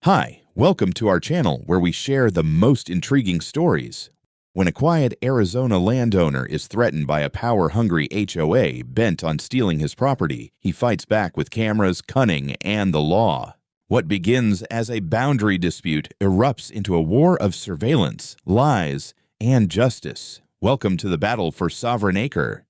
Hi, welcome to our channel where we share the most intriguing stories. When a quiet Arizona landowner is threatened by a power-hungry HOA bent on stealing his property, he fights back with cameras, cunning, and the law. What begins as a boundary dispute erupts into a war of surveillance, lies, and justice. Welcome to the battle for Sovereign Acre.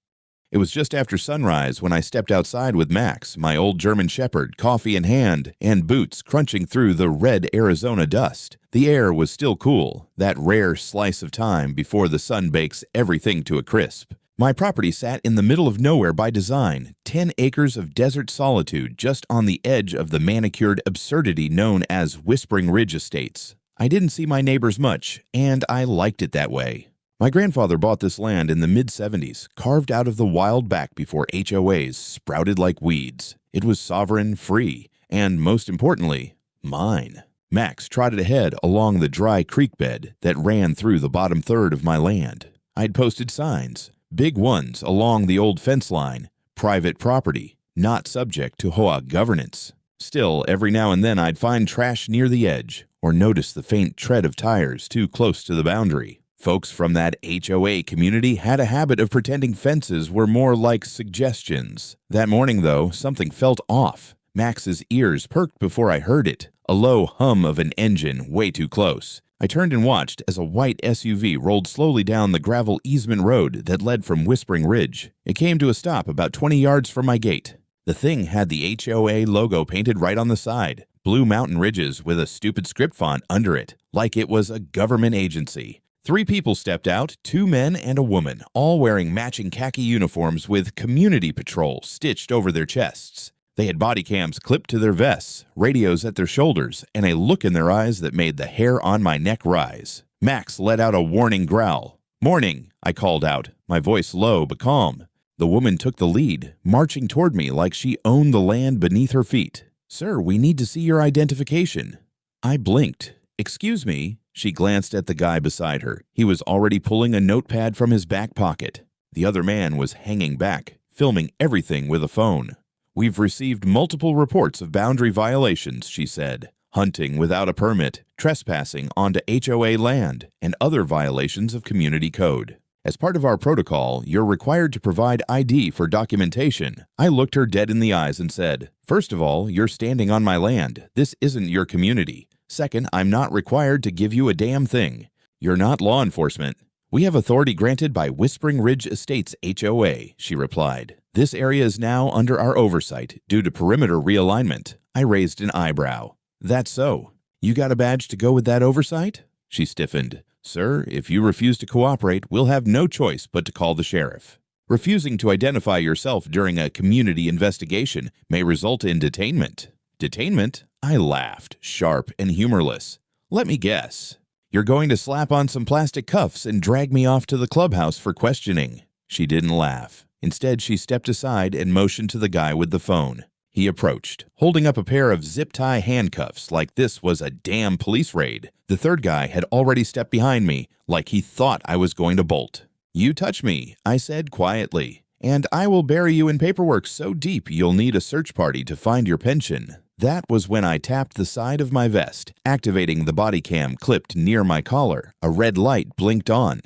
It was just after sunrise when I stepped outside with Max, my old German Shepherd, coffee in hand, and boots crunching through the red Arizona dust. The air was still cool, that rare slice of time before the sun bakes everything to a crisp. My property sat in the middle of nowhere by design, 10 acres of desert solitude just on the edge of the manicured absurdity known as Whispering Ridge Estates. I didn't see my neighbors much, and I liked it that way. My grandfather bought this land in the mid-70s, carved out of the wild back before HOAs sprouted like weeds. It was sovereign, free, and most importantly, mine. Max trotted ahead along the dry creek bed that ran through the bottom third of my land. I'd posted signs, big ones along the old fence line, private property, not subject to HOA governance. Still, every now and then I'd find trash near the edge, or notice the faint tread of tires too close to the boundary. Folks from that HOA community had a habit of pretending fences were more like suggestions. That morning, though, something felt off. Max's ears perked before I heard it, a low hum of an engine way too close. I turned and watched as a white SUV rolled slowly down the gravel easement road that led from Whispering Ridge. It came to a stop about 20 yards from my gate. The thing had the HOA logo painted right on the side, blue mountain ridges with a stupid script font under it, like it was a government agency. 3 people stepped out, 2 men and a woman, all wearing matching khaki uniforms with Community Patrol stitched over their chests. They had body cams clipped to their vests, radios at their shoulders, and a look in their eyes that made the hair on my neck rise. Max let out a warning growl. "Morning," I called out, my voice low but calm. The woman took the lead, marching toward me like she owned the land beneath her feet. "Sir, we need to see your identification." I blinked. "Excuse me." She glanced at the guy beside her. He was already pulling a notepad from his back pocket. The other man was hanging back, filming everything with a phone. "We've received multiple reports of boundary violations," she said. "Hunting without a permit, trespassing onto HOA land, and other violations of community code. As part of our protocol, you're required to provide ID for documentation." I looked her dead in the eyes and said, "First of all, you're standing on my land. This isn't your community. Second, I'm not required to give you a damn thing. You're not law enforcement." "We have authority granted by Whispering Ridge Estates HOA," she replied. "This area is now under our oversight due to perimeter realignment." I raised an eyebrow. "That's so. You got a badge to go with that oversight?" She stiffened. "Sir, if you refuse to cooperate, we'll have no choice but to call the sheriff. Refusing to identify yourself during a community investigation may result in detainment." "Detainment?" I laughed, sharp and humorless. "Let me guess. You're going to slap on some plastic cuffs and drag me off to the clubhouse for questioning." She didn't laugh. Instead, she stepped aside and motioned to the guy with the phone. He approached, holding up a pair of zip-tie handcuffs like this was a damn police raid. The third guy had already stepped behind me, like he thought I was going to bolt. "You touch me," I said quietly, "and I will bury you in paperwork so deep you'll need a search party to find your pension." That was when I tapped the side of my vest, activating the body cam clipped near my collar. A red light blinked on.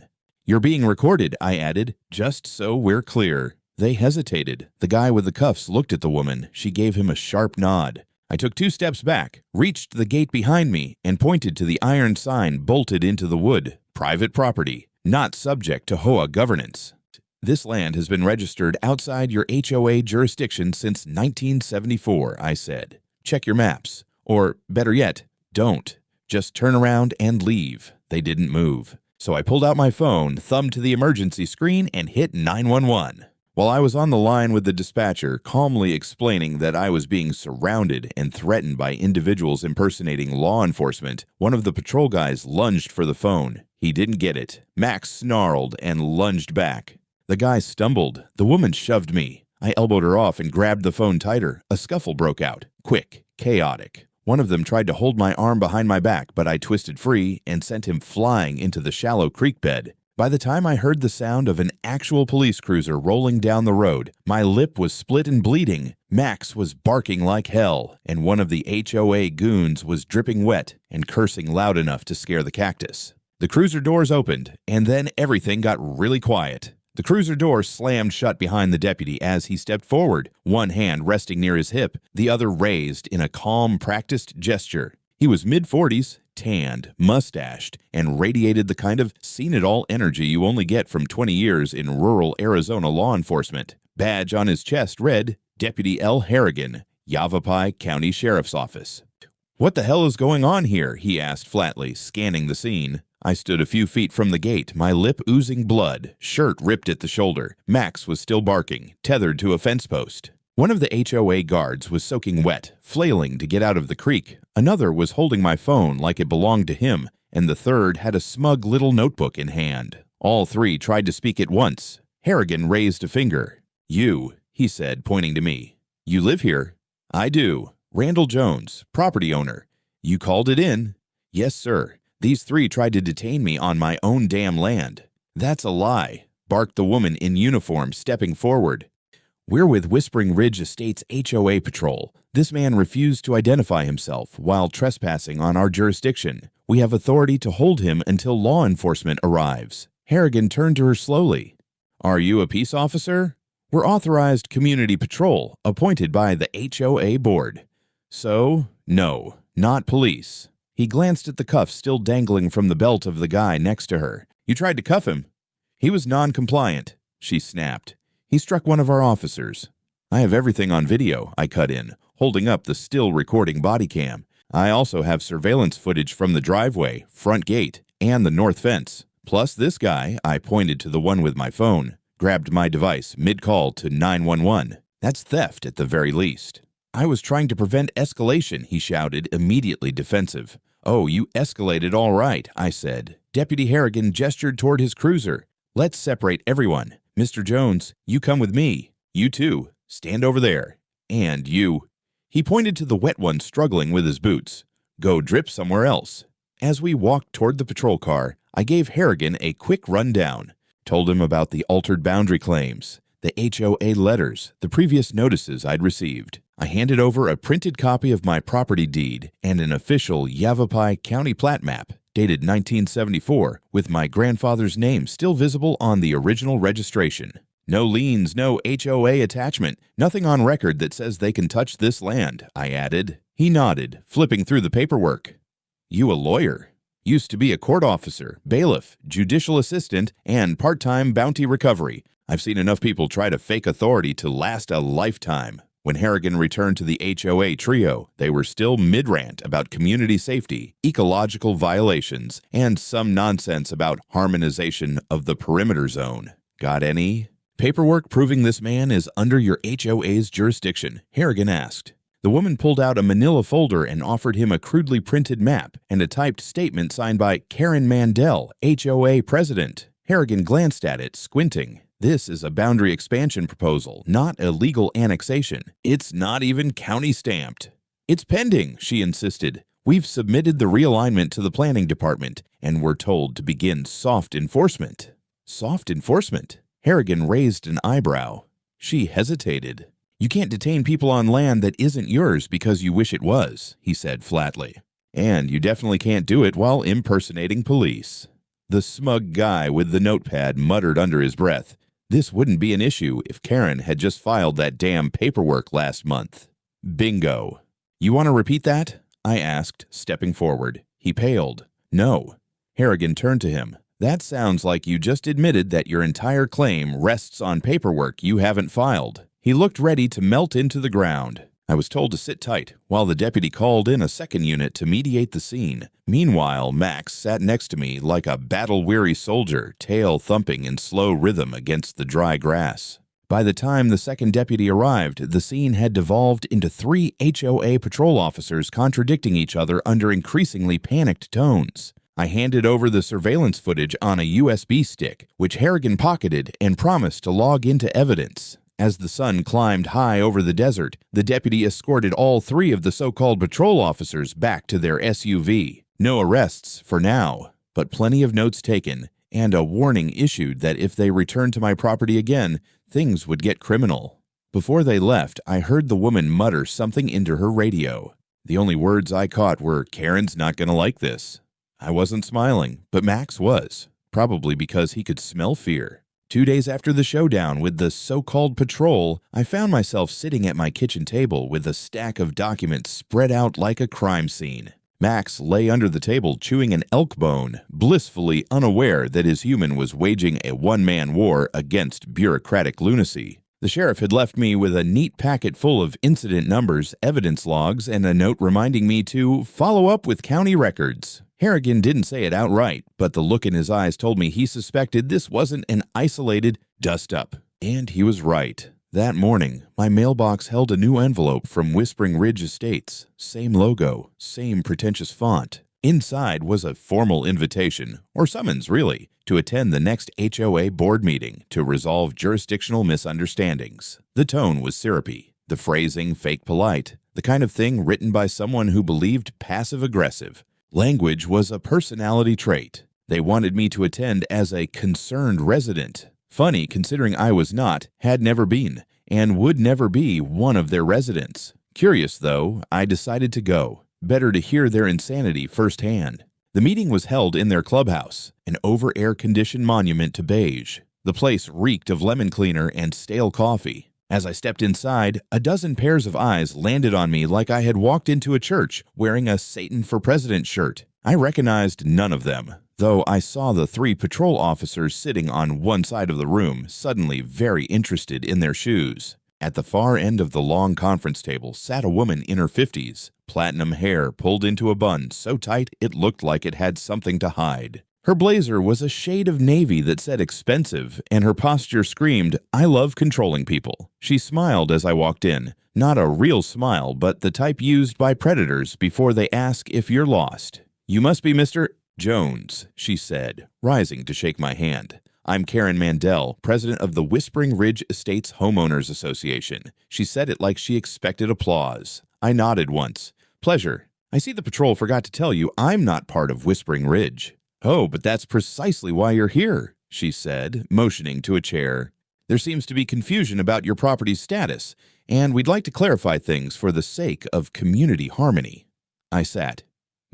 "You're being recorded," I added, "just so we're clear." They hesitated. The guy with the cuffs looked at the woman. She gave him a sharp nod. I took 2 steps back, reached the gate behind me, and pointed to the iron sign bolted into the wood. "Private property, not subject to HOA governance. This land has been registered outside your HOA jurisdiction since 1974, I said. "Check your maps. Or, better yet, don't. Just turn around and leave." They didn't move. So I pulled out my phone, thumbed to the emergency screen, and hit 911. While I was on the line with the dispatcher, calmly explaining that I was being surrounded and threatened by individuals impersonating law enforcement, one of the patrol guys lunged for the phone. He didn't get it. Max snarled and lunged back. The guy stumbled. The woman shoved me. I elbowed her off and grabbed the phone tighter. A scuffle broke out. Quick, chaotic. One of them tried to hold my arm behind my back, but I twisted free and sent him flying into the shallow creek bed. By the time I heard the sound of an actual police cruiser rolling down the road, my lip was split and bleeding. Max was barking like hell, and one of the HOA goons was dripping wet and cursing loud enough to scare the cactus. The cruiser doors opened, and then everything got really quiet. The cruiser door slammed shut behind the deputy as he stepped forward, one hand resting near his hip, the other raised in a calm, practiced gesture. He was mid-40s, tanned, mustached, and radiated the kind of seen-it-all energy you only get from 20 years in rural Arizona law enforcement. Badge on his chest read, Deputy L. Harrigan, Yavapai County Sheriff's Office. "What the hell is going on here?" he asked flatly, scanning the scene. I stood a few feet from the gate, my lip oozing blood, shirt ripped at the shoulder. Max was still barking, tethered to a fence post. One of the HOA guards was soaking wet, flailing to get out of the creek. Another was holding my phone like it belonged to him, and the third had a smug little notebook in hand. All three tried to speak at once. Harrigan raised a finger. "You," he said, pointing to me. "You live here?" "I do. Randall Jones, property owner." "You called it in?" "Yes, sir. These three tried to detain me on my own damn land." "That's a lie," barked the woman in uniform, stepping forward. "We're with Whispering Ridge Estates HOA patrol. This man refused to identify himself while trespassing on our jurisdiction. We have authority to hold him until law enforcement arrives." Harrigan turned to her slowly. "Are you a peace officer?" "We're authorized community patrol, appointed by the HOA board." "So, no, not police." He glanced at the cuffs still dangling from the belt of the guy next to her. "You tried to cuff him." "He was non-compliant," she snapped. "He struck one of our officers." "I have everything on video," I cut in, holding up the still recording body cam. "I also have surveillance footage from the driveway, front gate, and the north fence. Plus this guy," I pointed to the one with my phone, grabbed my device mid-call to 911. "That's theft at the very least." "I was trying to prevent escalation," he shouted, immediately defensive. "Oh, you escalated all right," I said. Deputy Harrigan gestured toward his cruiser. "Let's separate everyone. Mr. Jones, you come with me. You too. Stand over there. And you." He pointed to the wet one struggling with his boots. "Go drip somewhere else." As we walked toward the patrol car, I gave Harrigan a quick rundown. Told him about the altered boundary claims, the HOA letters, the previous notices I'd received. I handed over a printed copy of my property deed and an official Yavapai County plat map, dated 1974, with my grandfather's name still visible on the original registration. "No liens, no HOA attachment, nothing on record that says they can touch this land," I added. He nodded, flipping through the paperwork. "You a lawyer?" "Used to be a court officer, bailiff, judicial assistant, and part-time bounty recovery. I've seen enough people try to fake authority to last a lifetime." When Harrigan returned to the HOA trio, they were still mid-rant about community safety, ecological violations, and some nonsense about harmonization of the perimeter zone. "Got any paperwork proving this man is under your HOA's jurisdiction?" Harrigan asked. The woman pulled out a manila folder and offered him a crudely printed map and a typed statement signed by Karen Mandel, HOA president. Harrigan glanced at it, squinting. "This is a boundary expansion proposal, not a legal annexation. It's not even county stamped." "It's pending," she insisted. "We've submitted the realignment to the planning department, and we're told to begin soft enforcement." "Soft enforcement?" Harrigan raised an eyebrow. She hesitated. "You can't detain people on land that isn't yours because you wish it was," he said flatly. "And you definitely can't do it while impersonating police." The smug guy with the notepad muttered under his breath, "This wouldn't be an issue if Karen had just filed that damn paperwork last month." Bingo. "You want to repeat that?" I asked, stepping forward. He paled. "No." Harrigan turned to him. "That sounds like you just admitted that your entire claim rests on paperwork you haven't filed." He looked ready to melt into the ground. I was told to sit tight while the deputy called in a second unit to mediate the scene. Meanwhile, Max sat next to me like a battle-weary soldier, tail thumping in slow rhythm against the dry grass. By the time the second deputy arrived, the scene had devolved into 3 HOA patrol officers contradicting each other under increasingly panicked tones. I handed over the surveillance footage on a USB stick, which Harrigan pocketed and promised to log into evidence. As the sun climbed high over the desert, the deputy escorted all 3 of the so-called patrol officers back to their SUV. No arrests for now, but plenty of notes taken, and a warning issued that if they returned to my property again, things would get criminal. Before they left, I heard the woman mutter something into her radio. The only words I caught were, "Karen's not gonna like this." I wasn't smiling, but Max was, probably because he could smell fear. 2 days after the showdown with the so-called patrol, I found myself sitting at my kitchen table with a stack of documents spread out like a crime scene. Max lay under the table chewing an elk bone, blissfully unaware that his human was waging a one-man war against bureaucratic lunacy. The sheriff had left me with a neat packet full of incident numbers, evidence logs, and a note reminding me to follow up with county records. Harrigan didn't say it outright, but the look in his eyes told me he suspected this wasn't an isolated dust-up. And he was right. That morning, my mailbox held a new envelope from Whispering Ridge Estates. Same logo, same pretentious font. Inside was a formal invitation, or summons really, to attend the next HOA board meeting to resolve jurisdictional misunderstandings. The tone was syrupy, the phrasing fake polite, the kind of thing written by someone who believed passive-aggressive. Language was a personality trait. They wanted me to attend as a concerned resident. Funny considering I was not, had never been, and would never be one of their residents. Curious though, I decided to go. Better to hear their insanity firsthand. The meeting was held in their clubhouse, an over-air-conditioned monument to beige. The place reeked of lemon cleaner and stale coffee. As I stepped inside, a dozen pairs of eyes landed on me like I had walked into a church wearing a Satan for President shirt. I recognized none of them, though I saw the 3 patrol officers sitting on one side of the room, suddenly very interested in their shoes. At the far end of the long conference table sat a woman in her 50s, platinum hair pulled into a bun so tight it looked like it had something to hide. Her blazer was a shade of navy that said expensive, and her posture screamed, "I love controlling people." She smiled as I walked in, not a real smile, but the type used by predators before they ask if you're lost. "You must be Mr. Jones," she said, rising to shake my hand. "I'm Karen Mandel, president of the Whispering Ridge Estates Homeowners Association." She said it like she expected applause. I nodded once. "Pleasure. I see the patrol forgot to tell you I'm not part of Whispering Ridge." "Oh, but that's precisely why you're here," she said, motioning to a chair. "There seems to be confusion about your property's status, and we'd like to clarify things for the sake of community harmony." I sat.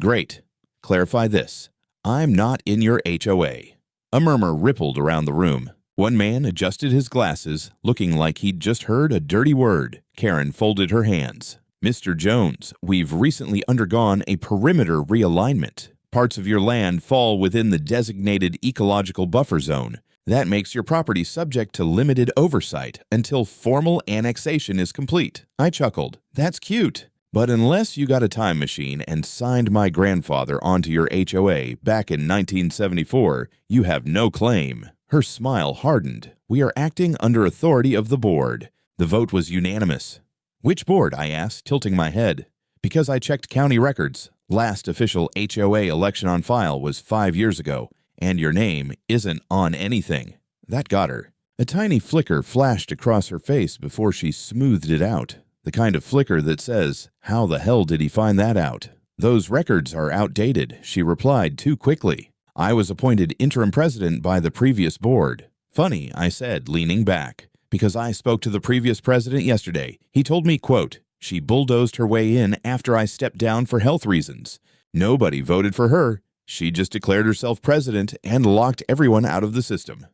"Great. Clarify this. I'm not in your HOA." A murmur rippled around the room. One man adjusted his glasses, looking like he'd just heard a dirty word. Karen folded her hands. "Mr. Jones, we've recently undergone a perimeter realignment. Parts of your land fall within the designated ecological buffer zone. That makes your property subject to limited oversight until formal annexation is complete." I chuckled. "That's cute. But unless you got a time machine and signed my grandfather onto your HOA back in 1974, you have no claim." Her smile hardened. "We are acting under authority of the board." The vote was unanimous. "Which board?" I asked, tilting my head. "Because I checked county records. Last official HOA election on file was 5 years ago, and your name isn't on anything." That got her. A tiny flicker flashed across her face before she smoothed it out. The kind of flicker that says, "How the hell did he find that out?" "Those records are outdated," she replied too quickly. "I was appointed interim president by the previous board." "Funny," I said, leaning back, "because I spoke to the previous president yesterday. He told me, quote, she bulldozed her way in after I stepped down for health reasons. Nobody voted for her. She just declared herself president and locked everyone out of the system."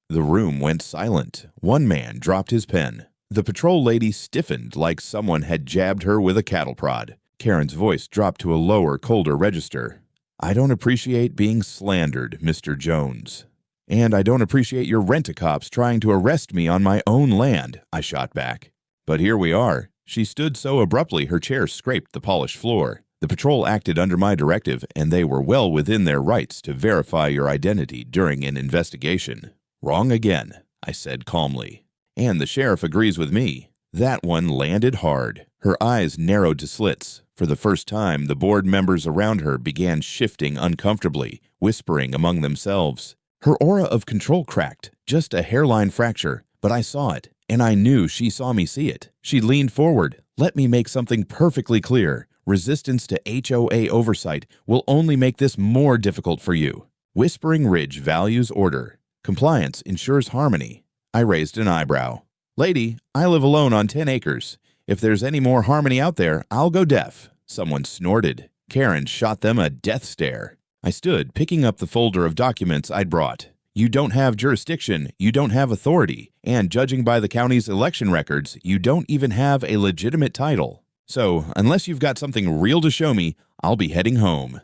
The room went silent. One man dropped his pen. The patrol lady stiffened like someone had jabbed her with a cattle prod. Karen's voice dropped to a lower, colder register. "I don't appreciate being slandered, Mr. Jones. And I don't appreciate your rent-a-cops trying to arrest me on my own land," I shot back. "But here we are." She stood so abruptly her chair scraped the polished floor. "The patrol acted under my directive, and they were well within their rights to verify your identity during an investigation." "Wrong again," I said calmly. "And the sheriff agrees with me." That one landed hard. Her eyes narrowed to slits. For the first time, the board members around her began shifting uncomfortably, whispering among themselves. Her aura of control cracked, just a hairline fracture, but I saw it, and I knew she saw me see it. She leaned forward. "Let me make something perfectly clear. Resistance to HOA oversight will only make this more difficult for you." Whispering Ridge values order. Compliance ensures harmony. I raised an eyebrow. Lady, I live alone on 10 acres. If there's any more harmony out there, I'll go deaf. Someone snorted. Karen shot them a death stare. I stood, picking up the folder of documents I'd brought. You don't have jurisdiction, you don't have authority, and judging by the county's election records, you don't even have a legitimate title. So, unless you've got something real to show me, I'll be heading home.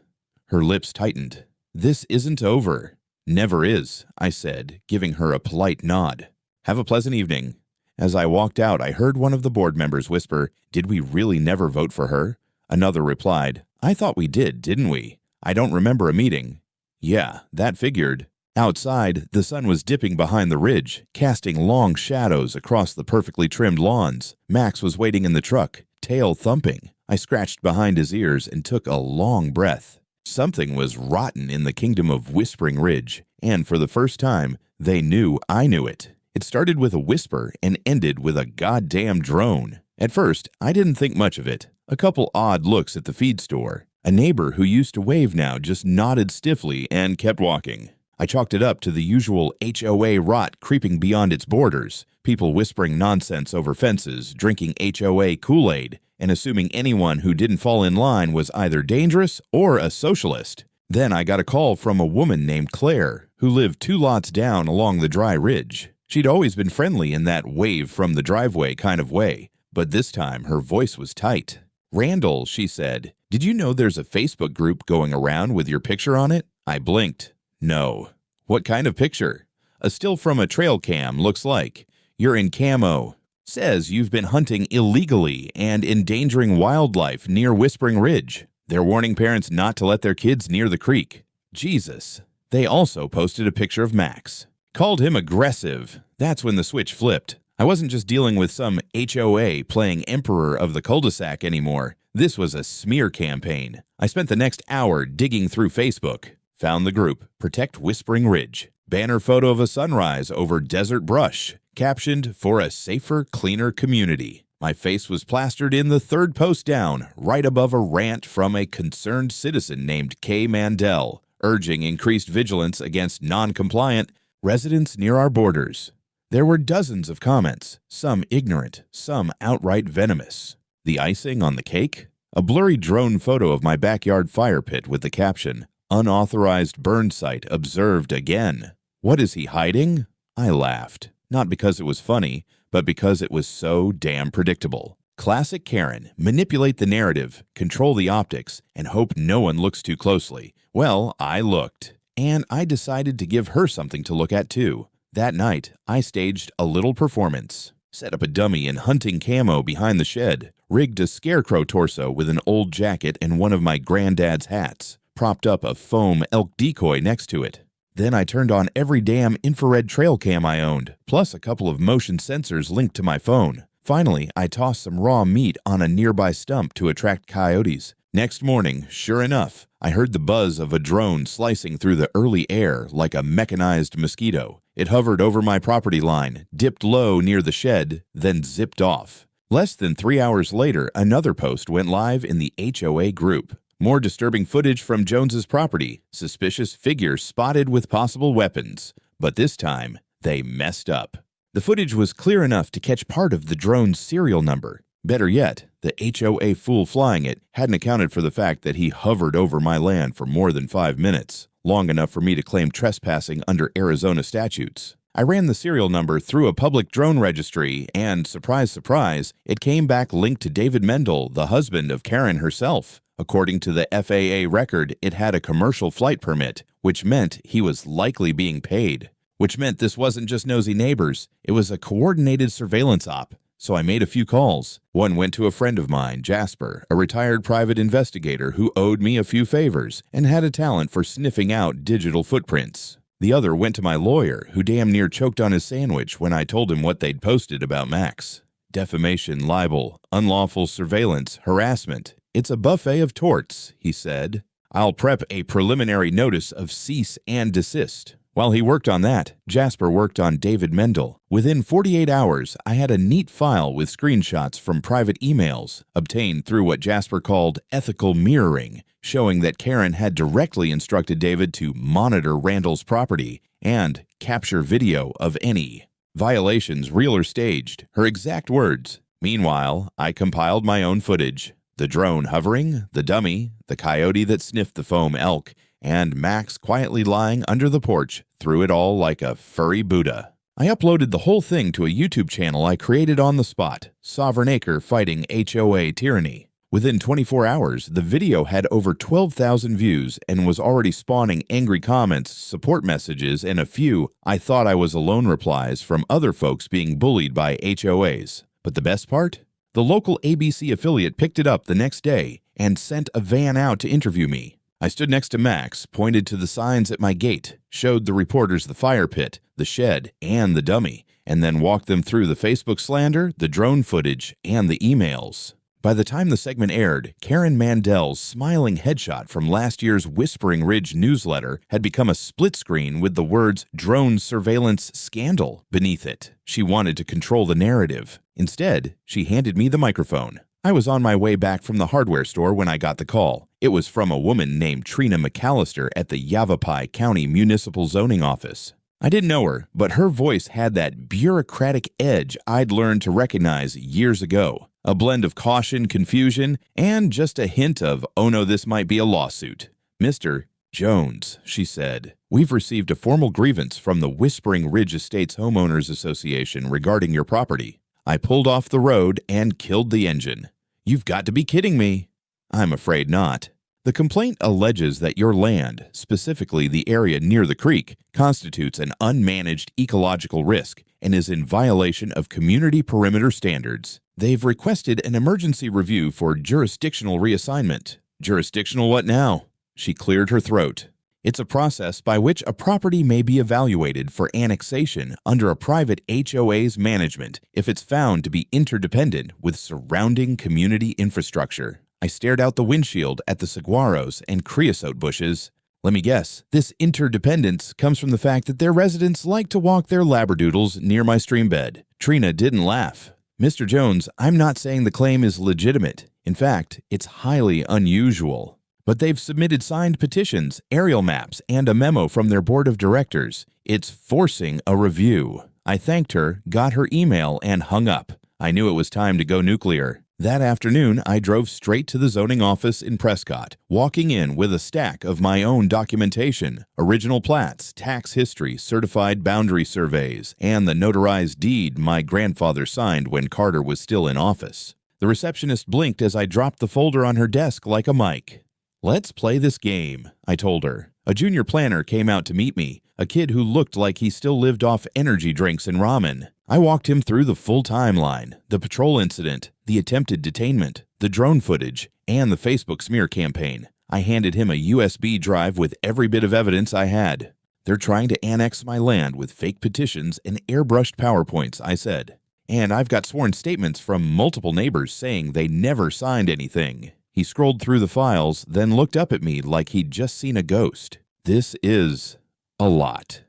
Her lips tightened. This isn't over. Never is, I said, giving her a polite nod. Have a pleasant evening. As I walked out, I heard one of the board members whisper, "Did we really never vote for her?" Another replied, "I thought we did, didn't we? I don't remember a meeting." Yeah, that figured. Outside, the sun was dipping behind the ridge, casting long shadows across the perfectly trimmed lawns. Max was waiting in the truck, tail thumping. I scratched behind his ears and took a long breath. Something was rotten in the kingdom of Whispering Ridge, and for the first time, they knew I knew it. It started with a whisper and ended with a goddamn drone. At first, I didn't think much of it. A couple odd looks at the feed store. A neighbor who used to wave now just nodded stiffly and kept walking. I chalked it up to the usual HOA rot creeping beyond its borders, people whispering nonsense over fences, drinking HOA Kool-Aid, and assuming anyone who didn't fall in line was either dangerous or a socialist. Then I got a call from a woman named Claire, who lived 2 lots down along the dry ridge. She'd always been friendly in that wave from the driveway kind of way, but this time her voice was tight. "Randall," she said, "did you know there's a Facebook group going around with your picture on it?" I blinked. No. What kind of picture? A still from a trail cam looks like. You're in camo. Says you've been hunting illegally and endangering wildlife near Whispering Ridge. They're warning parents not to let their kids near the creek. Jesus. They also posted a picture of Max. Called him aggressive. That's when the switch flipped. I wasn't just dealing with some HOA playing emperor of the cul-de-sac anymore. This was a smear campaign. I spent the next hour digging through Facebook. Found the group, Protect Whispering Ridge. Banner photo of a sunrise over desert brush. Captioned, "For a safer, cleaner community." My face was plastered in the 3rd post down, right above a rant from a concerned citizen named Kay Mandel, urging increased vigilance against non-compliant residents near our borders. There were dozens of comments, some ignorant, some outright venomous. The icing on the cake? A blurry drone photo of my backyard fire pit with the caption, "Unauthorized burn site observed again." What is he hiding? I laughed. Not because it was funny, but because it was so damn predictable. Classic Karen, manipulate the narrative, control the optics, and hope no one looks too closely. Well, I looked. And I decided to give her something to look at too. That night, I staged a little performance. Set up a dummy in hunting camo behind the shed. Rigged a scarecrow torso with an old jacket and one of my granddad's hats. Propped up a foam elk decoy next to it. Then I turned on every damn infrared trail cam I owned, plus a couple of motion sensors linked to my phone. Finally, I tossed some raw meat on a nearby stump to attract coyotes. Next morning, sure enough, I heard the buzz of a drone slicing through the early air like a mechanized mosquito. It hovered over my property line, dipped low near the shed, then zipped off. Less than 3 hours later, another post went live in the HOA group. More disturbing footage from Jones's property. Suspicious figure spotted with possible weapons. But this time, they messed up. The footage was clear enough to catch part of the drone's serial number. Better yet, the HOA fool flying it hadn't accounted for the fact that he hovered over my land for more than 5 minutes, long enough for me to claim trespassing under Arizona statutes. I ran the serial number through a public drone registry, and surprise, surprise, it came back linked to David Mendel, the husband of Karen herself. According to the FAA record, it had a commercial flight permit, which meant he was likely being paid. Which meant this wasn't just nosy neighbors, it was a coordinated surveillance op. So I made a few calls. One went to a friend of mine, Jasper, a retired private investigator who owed me a few favors and had a talent for sniffing out digital footprints. The other went to my lawyer, who damn near choked on his sandwich when I told him what they'd posted about Max. Defamation, libel, unlawful surveillance, harassment. It's a buffet of torts, he said. I'll prep a preliminary notice of cease and desist. While he worked on that, Jasper worked on David Mendel. Within 48 hours, I had a neat file with screenshots from private emails, obtained through what Jasper called ethical mirroring, showing that Karen had directly instructed David to monitor Randall's property and capture video of any violations, real or staged, her exact words. Meanwhile, I compiled my own footage. The drone hovering, the dummy, the coyote that sniffed the foam elk, and Max quietly lying under the porch through it all like a furry Buddha. I uploaded the whole thing to a YouTube channel I created on the spot, Sovereign Acre Fighting HOA Tyranny. Within 24 hours, the video had over 12,000 views and was already spawning angry comments, support messages, and a few "I thought I was alone" replies from other folks being bullied by HOAs. But the best part? The local ABC affiliate picked it up the next day and sent a van out to interview me. I stood next to Max, pointed to the signs at my gate, showed the reporters the fire pit, the shed, and the dummy, and then walked them through the Facebook slander, the drone footage, and the emails. By the time the segment aired, Karen Mandel's smiling headshot from last year's Whispering Ridge newsletter had become a split screen with the words "drone surveillance scandal" beneath it. She wanted to control the narrative. Instead, she handed me the microphone. I was on my way back from the hardware store when I got the call. It was from a woman named Trina McAllister at the Yavapai County Municipal Zoning Office. I didn't know her, but her voice had that bureaucratic edge I'd learned to recognize years ago. A blend of caution, confusion, and just a hint of, "Oh no, this might be a lawsuit." "Mr. Jones," she said, "we've received a formal grievance from the Whispering Ridge Estates Homeowners Association regarding your property." I pulled off the road and killed the engine. "You've got to be kidding me." "I'm afraid not. The complaint alleges that your land, specifically the area near the creek, constitutes an unmanaged ecological risk and is in violation of community perimeter standards. They've requested an emergency review for jurisdictional reassignment." "Jurisdictional what now?" She cleared her throat. "It's a process by which a property may be evaluated for annexation under a private HOA's management if it's found to be interdependent with surrounding community infrastructure." I stared out the windshield at the saguaros and creosote bushes. "Let me guess, this interdependence comes from the fact that their residents like to walk their labradoodles near my stream bed." Trina didn't laugh. "Mr. Jones, I'm not saying the claim is legitimate. In fact, it's highly unusual. But they've submitted signed petitions, aerial maps, and a memo from their board of directors. It's forcing a review." I thanked her, got her email, and hung up. I knew it was time to go nuclear. That afternoon, I drove straight to the zoning office in Prescott, walking in with a stack of my own documentation, original plats, tax history, certified boundary surveys, and the notarized deed my grandfather signed when Carter was still in office. The receptionist blinked as I dropped the folder on her desk like a mic. "Let's play this game," I told her. A junior planner came out to meet me, a kid who looked like he still lived off energy drinks and ramen. I walked him through the full timeline, the patrol incident, the attempted detainment, the drone footage, and the Facebook smear campaign. I handed him a USB drive with every bit of evidence I had. "They're trying to annex my land with fake petitions and airbrushed PowerPoints," I said. "And I've got sworn statements from multiple neighbors saying they never signed anything." He scrolled through the files, then looked up at me like he'd just seen a ghost. "This is a lot.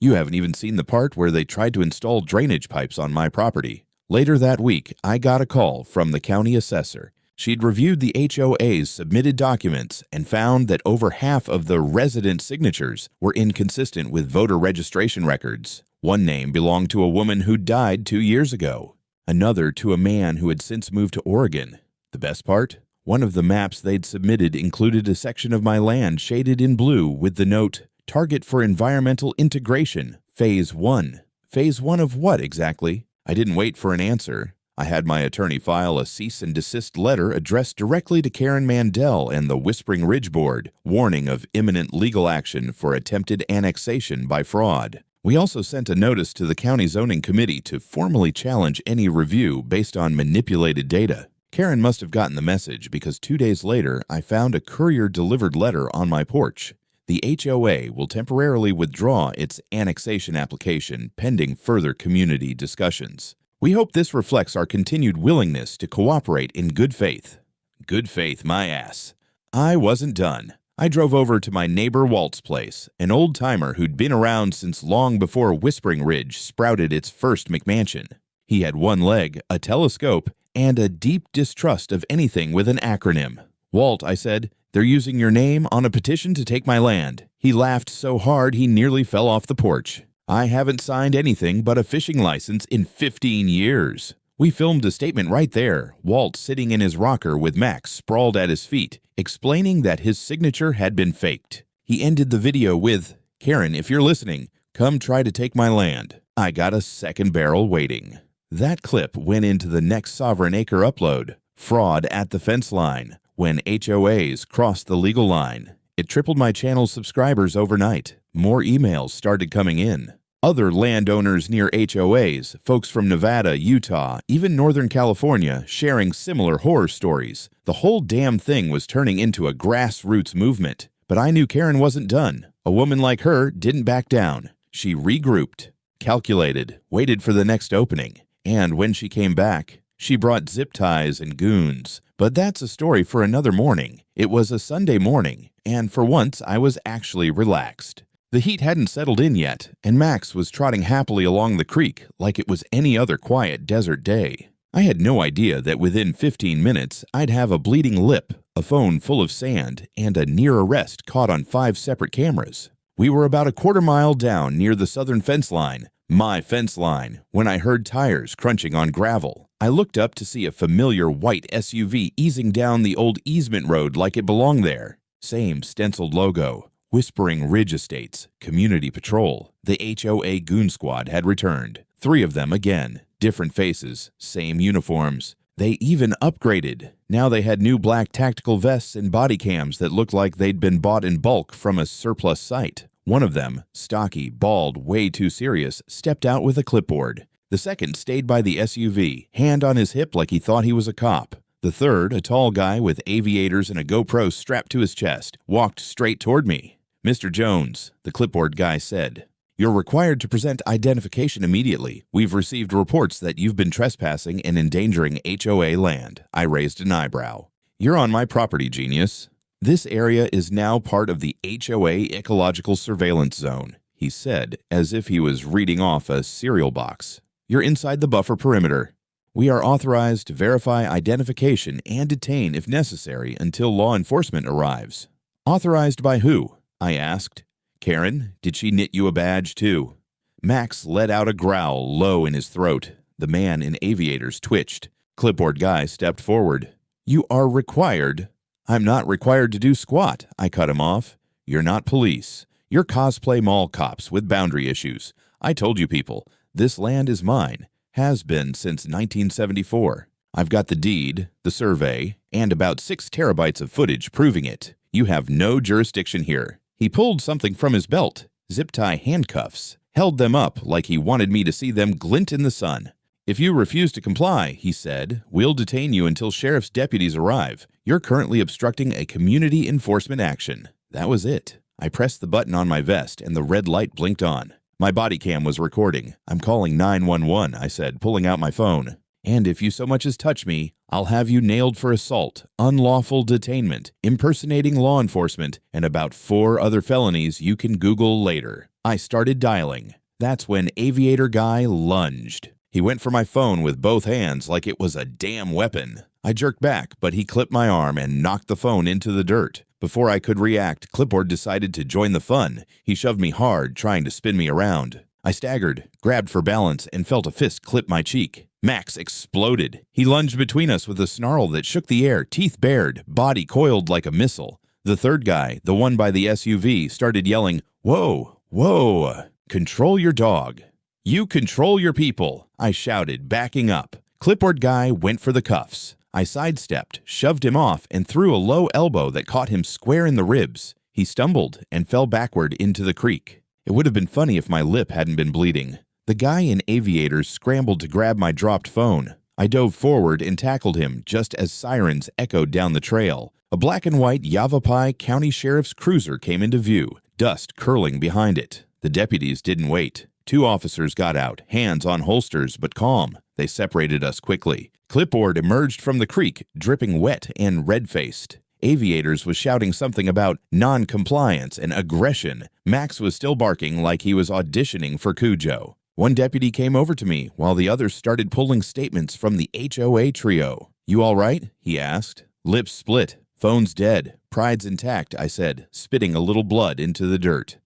You haven't even seen the part where they tried to install drainage pipes on my property." Later that week, I got a call from the county assessor. She'd reviewed the HOA's submitted documents and found that over half of the resident signatures were inconsistent with voter registration records. One name belonged to a woman who died 2 years ago, another to a man who had since moved to Oregon. The best part? One of the maps they'd submitted included a section of my land shaded in blue with the note, "Target for Environmental Integration, Phase 1. Phase 1 of what exactly? I didn't wait for an answer. I had my attorney file a cease and desist letter addressed directly to Karen Mandel and the Whispering Ridge Board, warning of imminent legal action for attempted annexation by fraud. We also sent a notice to the county zoning committee to formally challenge any review based on manipulated data. Karen must have gotten the message because 2 days later, I found a courier-delivered letter on my porch. The HOA will temporarily withdraw its annexation application pending further community discussions. We hope this reflects our continued willingness to cooperate in good faith. Good faith, my ass. I wasn't done. I drove over to my neighbor Walt's place, an old-timer who'd been around since long before Whispering Ridge sprouted its first McMansion. He had one leg, a telescope, and a deep distrust of anything with an acronym. "Walt," I said, "they're using your name on a petition to take my land." He laughed so hard he nearly fell off the porch. "I haven't signed anything but a fishing license in 15 years. We filmed a statement right there, Walt sitting in his rocker with Max sprawled at his feet, explaining that his signature had been faked. He ended the video with, "Karen, if you're listening, come try to take my land. I got a second barrel waiting." That clip went into the next Sovereign Acre upload, "Fraud at the Fence Line," when HOAs crossed the legal line. It tripled my channel's subscribers overnight. More emails started coming in. Other landowners near HOAs, folks from Nevada, Utah, even Northern California, sharing similar horror stories. The whole damn thing was turning into a grassroots movement. But I knew Karen wasn't done. A woman like her didn't back down. She regrouped, calculated, waited for the next opening. And when she came back, she brought zip ties and goons. But that's a story for another morning. It was a Sunday morning, and for once I was actually relaxed. The heat hadn't settled in yet, and Max was trotting happily along the creek like it was any other quiet desert day. I had no idea that within 15 minutes I'd have a bleeding lip, a phone full of sand, and a near arrest caught on 5 separate cameras. We were about a quarter-mile down near the southern fence line, my fence line, when I heard tires crunching on gravel. I looked up to see a familiar white SUV easing down the old easement road like it belonged there. Same stenciled logo. Whispering Ridge Estates, Community Patrol. The HOA Goon Squad had returned. 3 of them again. Different faces, same uniforms. They even upgraded. Now they had new black tactical vests and body cams that looked like they'd been bought in bulk from a surplus site. One of them, stocky, bald, way too serious, stepped out with a clipboard. The second stayed by the SUV, hand on his hip like he thought he was a cop. The third, a tall guy with aviators and a GoPro strapped to his chest, walked straight toward me. "Mr. Jones," the clipboard guy said, "you're required to present identification immediately. We've received reports that you've been trespassing and endangering HOA land." I raised an eyebrow. "You're on my property, genius." "This area is now part of the HOA Ecological Surveillance Zone," he said, as if he was reading off a cereal box. "You're inside the buffer perimeter. We are authorized to verify identification and detain if necessary until law enforcement arrives." "Authorized by who?" I asked. "Karen, did she knit you a badge too?" Max let out a growl low in his throat. The man in aviators twitched. Clipboard guy stepped forward. "You are required." "I'm not required to do squat," I cut him off. "You're not police. You're cosplay mall cops with boundary issues. I told you people, this land is mine. Has been since 1974. I've got the deed, the survey, and about 6 terabytes of footage proving it. You have no jurisdiction here." He pulled something from his belt, zip-tie handcuffs, held them up like he wanted me to see them glint in the sun. "If you refuse to comply," he said, "we'll detain you until sheriff's deputies arrive. You're currently obstructing a community enforcement action." That was it. I pressed the button on my vest and the red light blinked on. My body cam was recording. "I'm calling 911, I said, pulling out my phone. "And if you so much as touch me, I'll have you nailed for assault, unlawful detainment, impersonating law enforcement, and about 4 other felonies you can Google later." I started dialing. That's when Aviator Guy lunged. He went for my phone with both hands like it was a damn weapon. I jerked back, but he clipped my arm and knocked the phone into the dirt. Before I could react, Clipboard decided to join the fun. He shoved me hard, trying to spin me around. I staggered, grabbed for balance, and felt a fist clip my cheek. Max exploded. He lunged between us with a snarl that shook the air, teeth bared, body coiled like a missile. The third guy, the one by the SUV, started yelling, "Whoa, whoa, control your dog." "You control your people," I shouted, backing up. Clipboard guy went for the cuffs. I sidestepped, shoved him off, and threw a low elbow that caught him square in the ribs. He stumbled and fell backward into the creek. It would have been funny if my lip hadn't been bleeding. The guy in aviators scrambled to grab my dropped phone. I dove forward and tackled him just as sirens echoed down the trail. A black and white Yavapai County Sheriff's cruiser came into view, dust curling behind it. The deputies didn't wait. 2 officers got out, hands on holsters but calm. They separated us quickly. Clipboard emerged from the creek, dripping wet and red-faced. Aviators was shouting something about non-compliance and aggression. Max was still barking like he was auditioning for Cujo. One deputy came over to me while the others started pulling statements from the HOA trio. "You all right?" he asked. Lips split. "Phone's dead. Pride's intact," I said, spitting a little blood into the dirt.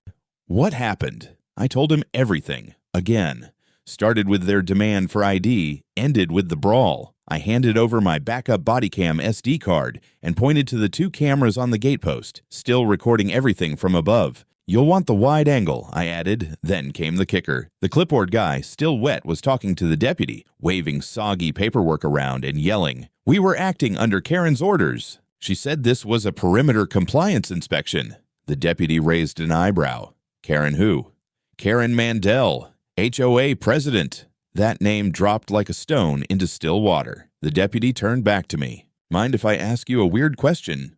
What happened? I told him everything. Again. Started with their demand for ID, ended with the brawl. I handed over my backup bodycam SD card and pointed to the 2 cameras on the gatepost, still recording everything from above. "You'll want the wide angle," I added. Then came the kicker. The clipboard guy, still wet, was talking to the deputy, waving soggy paperwork around and yelling, "We were acting under Karen's orders. She said this was a perimeter compliance inspection." The deputy raised an eyebrow. "Karen who?" "Karen Mandel, HOA president." That name dropped like a stone into still water. The deputy turned back to me. "Mind if I ask you a weird question?"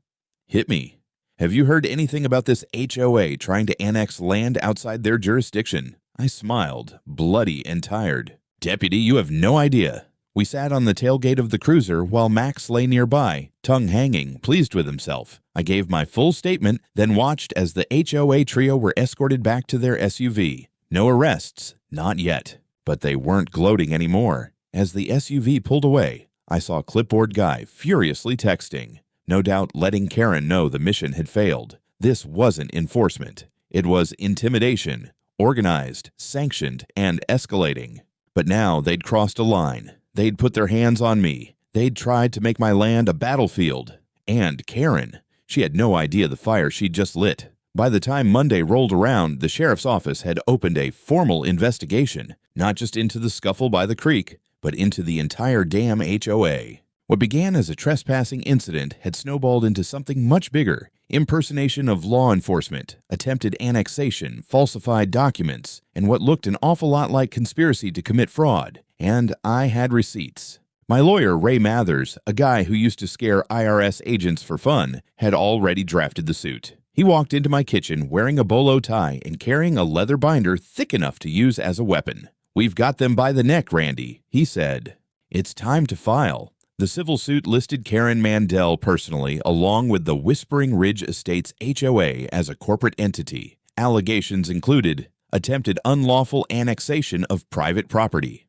"Hit me." "Have you heard anything about this HOA trying to annex land outside their jurisdiction?" I smiled, bloody and tired. "Deputy, you have no idea." We sat on the tailgate of the cruiser while Max lay nearby, tongue hanging, pleased with himself. I gave my full statement, then watched as the HOA trio were escorted back to their SUV. No arrests, not yet. But they weren't gloating anymore. As the SUV pulled away, I saw Clipboard Guy furiously texting, no doubt letting Karen know the mission had failed. This wasn't enforcement. It was intimidation, organized, sanctioned, and escalating. But now they'd crossed a line. They'd put their hands on me. They'd tried to make my land a battlefield. And Karen, she had no idea the fire she'd just lit. By the time Monday rolled around, the sheriff's office had opened a formal investigation, not just into the scuffle by the creek, but into the entire damn HOA. What began as a trespassing incident had snowballed into something much bigger: impersonation of law enforcement, attempted annexation, falsified documents, and what looked an awful lot like conspiracy to commit fraud. And I had receipts. My lawyer, Ray Mathers, a guy who used to scare IRS agents for fun, had already drafted the suit. He walked into my kitchen wearing a bolo tie and carrying a leather binder thick enough to use as a weapon. "We've got them by the neck, Randy," he said. "It's time to file." The civil suit listed Karen Mandel personally, along with the Whispering Ridge Estates HOA as a corporate entity. Allegations included attempted unlawful annexation of private property,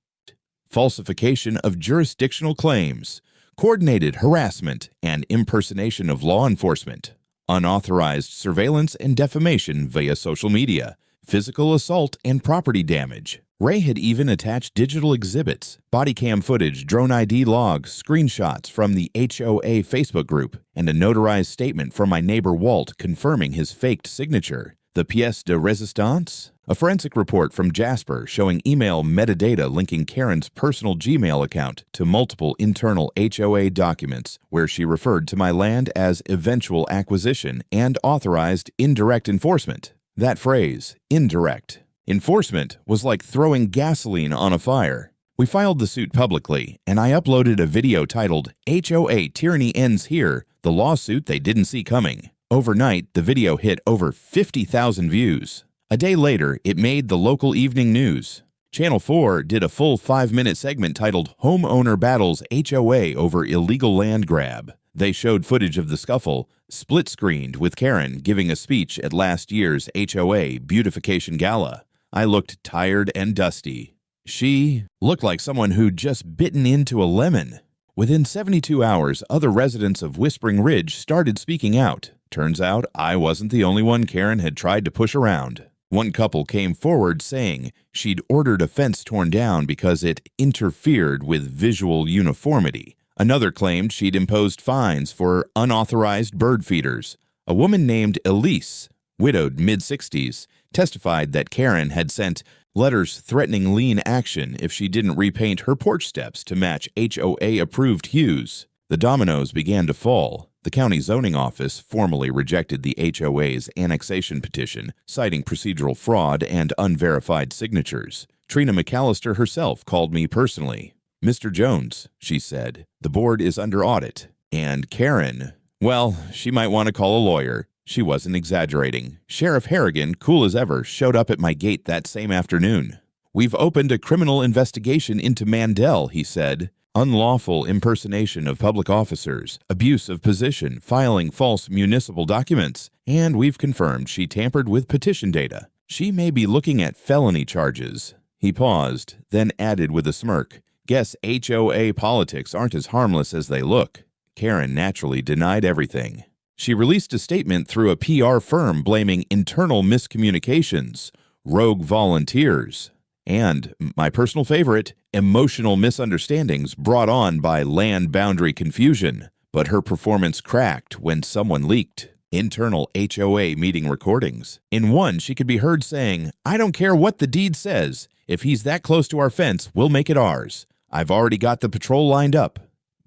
falsification of jurisdictional claims, coordinated harassment and impersonation of law enforcement, unauthorized surveillance and defamation via social media, physical assault and property damage. Ray had even attached digital exhibits, body cam footage, drone ID logs, screenshots from the HOA Facebook group, and a notarized statement from my neighbor Walt confirming his faked signature. The pièce de résistance? A forensic report from Jasper showing email metadata linking Karen's personal Gmail account to multiple internal HOA documents where she referred to my land as eventual acquisition and authorized indirect enforcement. That phrase, indirect. Enforcement was like throwing gasoline on a fire. We filed the suit publicly, and I uploaded a video titled "HOA Tyranny Ends Here, the Lawsuit They Didn't See Coming." Overnight, the video hit over 50,000 views. A day later, it made the local evening news. Channel 4 did a full 5-minute segment titled "Homeowner Battles HOA Over Illegal Land Grab." They showed footage of the scuffle, split-screened with Karen giving a speech at last year's HOA Beautification Gala. I looked tired and dusty. She looked like someone who'd just bitten into a lemon. Within 72 hours, other residents of Whispering Ridge started speaking out. Turns out I wasn't the only one Karen had tried to push around. One couple came forward saying she'd ordered a fence torn down because it interfered with visual uniformity. Another claimed she'd imposed fines for unauthorized bird feeders. A woman named Elise, widowed mid-60s, testified that Karen had sent letters threatening lien action if she didn't repaint her porch steps to match HOA-approved hues. The dominoes began to fall. The county zoning office formally rejected the HOA's annexation petition, citing procedural fraud and unverified signatures. Trina McAllister herself called me personally. "Mr. Jones," she said, "the board is under audit." And Karen, well, she might want to call a lawyer. She wasn't exaggerating. Sheriff Harrigan, cool as ever, showed up at my gate that same afternoon. "We've opened a criminal investigation into Mandel," he said. unlawful impersonation of public officers, abuse of position, filing false municipal documents, and we've confirmed she tampered with petition data. She may be looking at felony charges." He paused, then added with a smirk, "Guess HOA politics aren't as harmless as they look." Karen naturally denied everything. She released a statement through a PR firm blaming internal miscommunications, rogue volunteers, and, my personal favorite, emotional misunderstandings brought on by land boundary confusion. But her performance cracked when someone leaked internal HOA meeting recordings. In one, she could be heard saying, "I don't care what the deed says. If he's that close to our fence, we'll make it ours. I've already got the patrol lined up."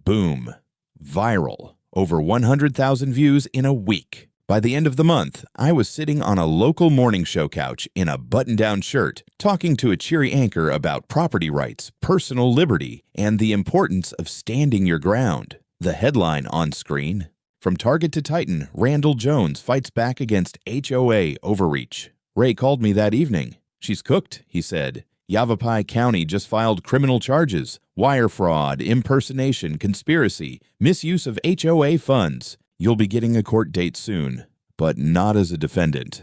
Boom. Viral. Over 100,000 views in a week. By the end of the month, I was sitting on a local morning show couch in a button-down shirt, talking to a cheery anchor about property rights, personal liberty, and the importance of standing your ground. The headline on screen: "From Target to Titan, Randall Jones fights back against HOA overreach." Ray called me that evening. "She's cooked," he said. "Yavapai County just filed criminal charges: wire fraud, impersonation, conspiracy, misuse of HOA funds. You'll be getting a court date soon, but not as a defendant."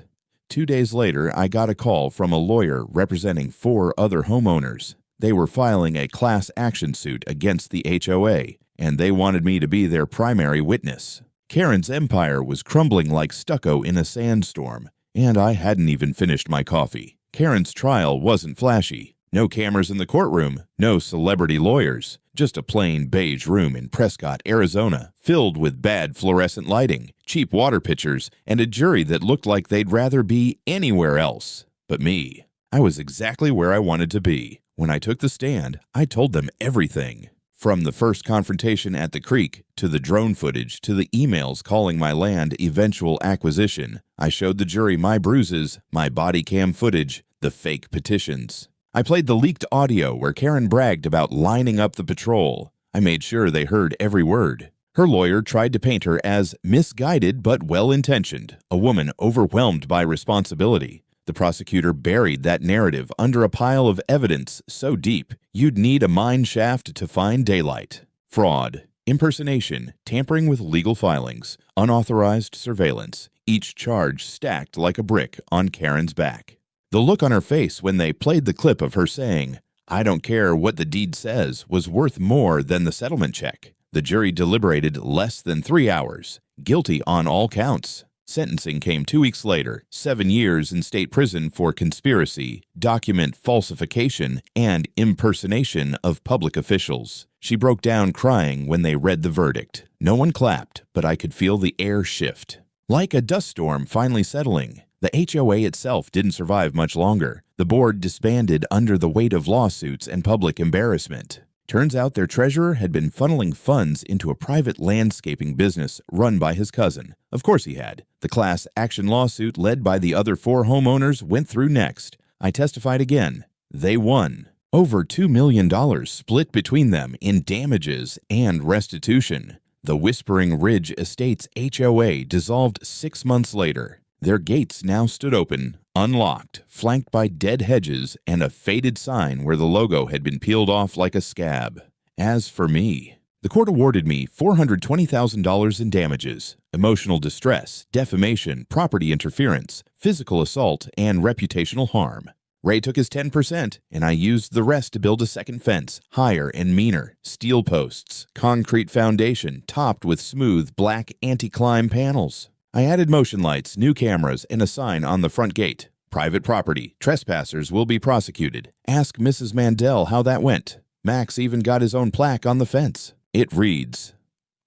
2 days later, I got a call from a lawyer representing 4 other homeowners. They were filing a class action suit against the HOA, and they wanted me to be their primary witness. Karen's empire was crumbling like stucco in a sandstorm, and I hadn't even finished my coffee. Karen's trial wasn't flashy. No cameras in the courtroom, no celebrity lawyers, just a plain beige room in Prescott, Arizona, filled with bad fluorescent lighting, cheap water pitchers, and a jury that looked like they'd rather be anywhere else. But me, I was exactly where I wanted to be. When I took the stand, I told them everything. From the first confrontation at the creek, to the drone footage, to the emails calling my land eventual acquisition, I showed the jury my bruises, my body cam footage, the fake petitions. I played the leaked audio where Karen bragged about lining up the patrol. I made sure they heard every word. Her lawyer tried to paint her as misguided but well-intentioned, a woman overwhelmed by responsibility. The prosecutor buried that narrative under a pile of evidence so deep you'd need a mine shaft to find daylight. Fraud, impersonation, tampering with legal filings, unauthorized surveillance, each charge stacked like a brick on Karen's back. The look on her face when they played the clip of her saying, "I don't care what the deed says," was worth more than the settlement check. The jury deliberated less than 3 hours, guilty on all counts. Sentencing came 2 weeks later, 7 years in state prison for conspiracy, document falsification, and impersonation of public officials. She broke down crying when they read the verdict. No one clapped, but I could feel the air shift. Like a dust storm finally settling. The HOA itself didn't survive much longer. The board disbanded under the weight of lawsuits and public embarrassment. Turns out their treasurer had been funneling funds into a private landscaping business run by his cousin. Of course he had. The class action lawsuit led by the other 4 homeowners went through next. I testified again. They won. Over $2 million split between them in damages and restitution. The Whispering Ridge Estates HOA dissolved 6 months later. Their gates now stood open, unlocked, flanked by dead hedges and a faded sign where the logo had been peeled off like a scab. As for me, the court awarded me $420,000 in damages, emotional distress, defamation, property interference, physical assault, and reputational harm. Ray took his 10%, and I used the rest to build a second fence, higher and meaner, steel posts, concrete foundation topped with smooth black anti-climb panels. I added motion lights, new cameras, and a sign on the front gate. Private property. Trespassers will be prosecuted. Ask Mrs. Mandel how that went. Max even got his own plaque on the fence. It reads,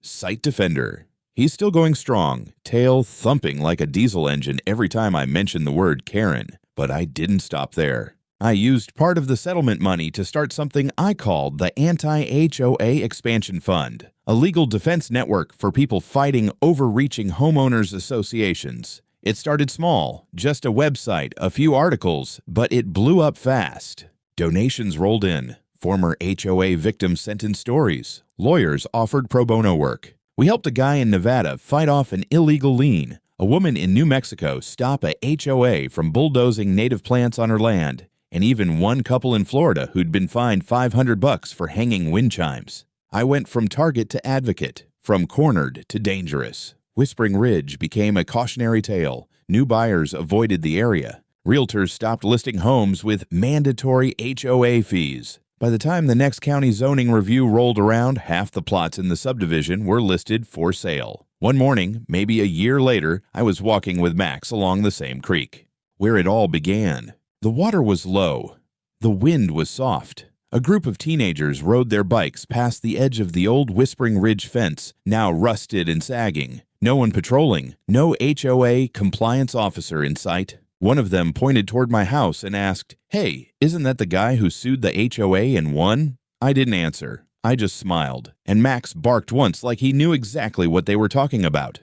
"Site Defender." He's still going strong, tail thumping like a diesel engine every time I mention the word Karen. But I didn't stop there. I used part of the settlement money to start something I called the Anti-HOA Expansion Fund, a legal defense network for people fighting overreaching homeowners associations. It started small, just a website, a few articles, but it blew up fast. Donations rolled in. Former HOA victims sent in stories. Lawyers offered pro bono work. We helped a guy in Nevada fight off an illegal lien, a woman in New Mexico stop a HOA from bulldozing native plants on her land, and even one couple in Florida who'd been fined $500 for hanging wind chimes. I went from target to advocate, from cornered to dangerous. Whispering Ridge became a cautionary tale. New buyers avoided the area. Realtors stopped listing homes with mandatory HOA fees. By the time the next county zoning review rolled around, half the plots in the subdivision were listed for sale. One morning, maybe a year later, I was walking with Max along the same creek. Where it all began. The water was low. The wind was soft. A group of teenagers rode their bikes past the edge of the old Whispering Ridge fence, now rusted and sagging. No one patrolling, no HOA compliance officer in sight. One of them pointed toward my house and asked, "Hey, isn't that the guy who sued the HOA and won?" I didn't answer. I just smiled, and Max barked once like he knew exactly what they were talking about.